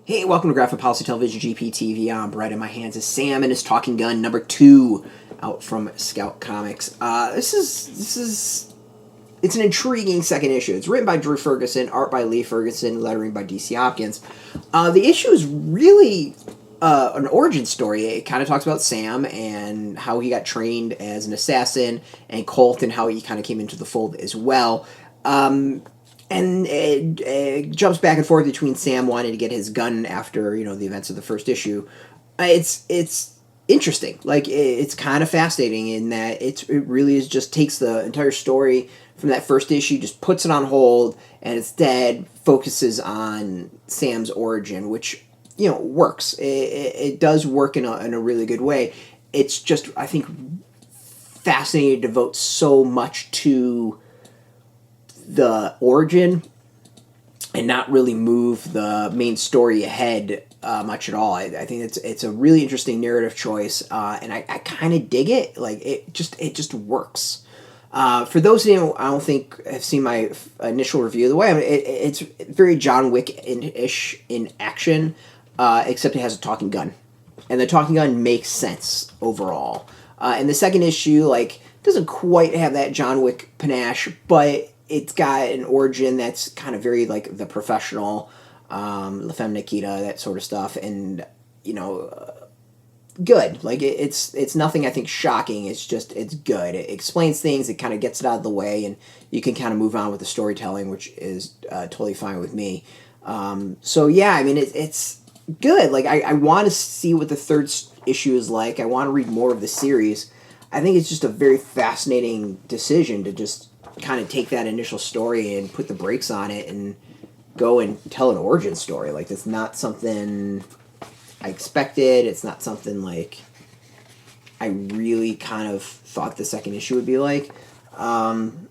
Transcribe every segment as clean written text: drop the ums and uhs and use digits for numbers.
Hey, welcome to Graphic Policy Television GPTV. I'm Brett, in my hands is Sam and his Talking Gun number 2 out from Scout Comics. It's an intriguing second issue. It's written by Drew Ferguson, art by Lee Ferguson, lettering by DC Hopkins. The issue is really an origin story. It kind of talks about Sam and how he got trained as an assassin, and Colt and how he kind of came into the fold as well. And it jumps back and forth between Sam wanting to get his gun after, the events of the first issue. It's interesting. Like, it's kind of fascinating in that it really is just takes the entire story from that first issue, just puts it on hold, and instead focuses on Sam's origin, which, works. It does work in a really good way. It's just, I think, fascinating to devote so much to the origin and not really move the main story ahead much at all. I think it's a really interesting narrative choice, and I kind of dig it. Like, it just works. For those of you I don't think have seen my initial review of the way, it's very John Wick-ish in action, except it has a talking gun, and the talking gun makes sense overall. And the second issue, doesn't quite have that John Wick panache, but it's got an origin that's kind of very like the professional, La Femme Nikita, that sort of stuff, and good. Like, it's nothing I think shocking. It's good. It explains things. It kind of gets it out of the way, and you can kind of move on with the storytelling, which is totally fine with me. So yeah, it's good. Like, I want to see what the third issue is like. I want to read more of the series. I think it's just a very fascinating decision to just kind of take that initial story and put the brakes on it and go and tell an origin story. Like, that's not something I expected. It's not something like I really kind of thought the second issue would be like. And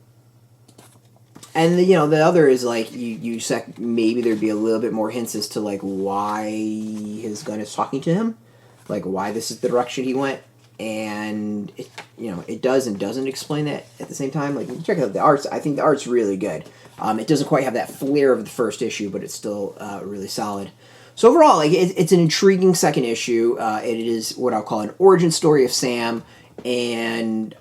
the other is like you said maybe there'd be a little bit more hints as to like why his gun is talking to him, like why this is the direction he went. And it does and doesn't explain that at the same time. Like, check out the arts. I think the art's really good. It doesn't quite have that flair of the first issue, but it's still really solid. So overall, it's an intriguing second issue. It is what I'll call an origin story of Sam, and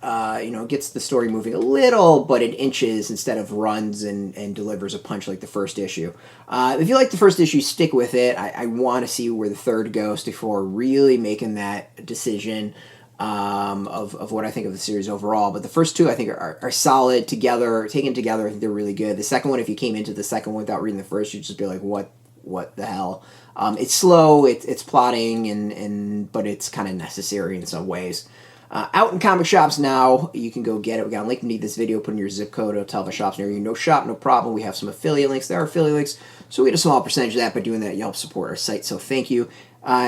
gets the story moving a little, but it inches instead of runs and delivers a punch like the first issue. If you like the first issue, stick with it. I want to see where the third goes before really making that decision of what I think of the series overall. But the first two I think are solid together, taken together. I think they're really good. The second one, if you came into the second one without reading the first, you'd just be like, what the hell? It's slow, it's plotting, but it's kind of necessary in some ways. Out in comic shops now, you can go get it. We got a link beneath this video. Put in your zip code. It'll tell the shops near you. No shop, no problem. We have some affiliate links. There are affiliate links, so we get a small percentage of that. By doing that, you help support our site, so thank you.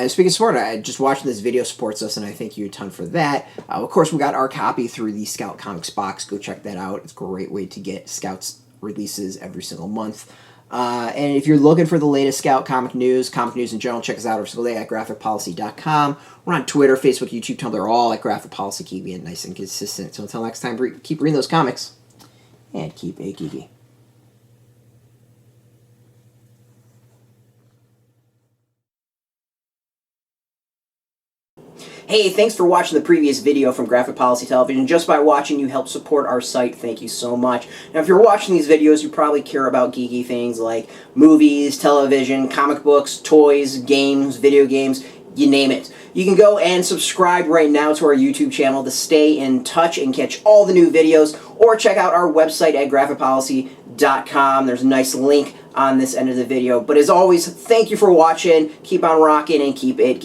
Speaking of support, just watching this video supports us, and I thank you a ton for that. Of course, we got our copy through the Scout Comics box. Go check that out. It's a great way to get Scout's releases every single month. And if you're looking for the latest Scout comic news in general, check us out every single day at graphicpolicy.com. We're on Twitter, Facebook, YouTube, Tumblr, all at Graphic Policy. Keep being nice and consistent. So until next time, keep reading those comics, and keep it geeky. Hey, thanks for watching the previous video from Graphic Policy Television. Just by watching, you help support our site. Thank you so much. Now, if you're watching these videos, you probably care about geeky things like movies, television, comic books, toys, games, video games, you name it. You can go and subscribe right now to our YouTube channel to stay in touch and catch all the new videos, or check out our website at graphicpolicy.com. There's a nice link on this end of the video. But as always, thank you for watching. Keep on rocking and keep it geeky.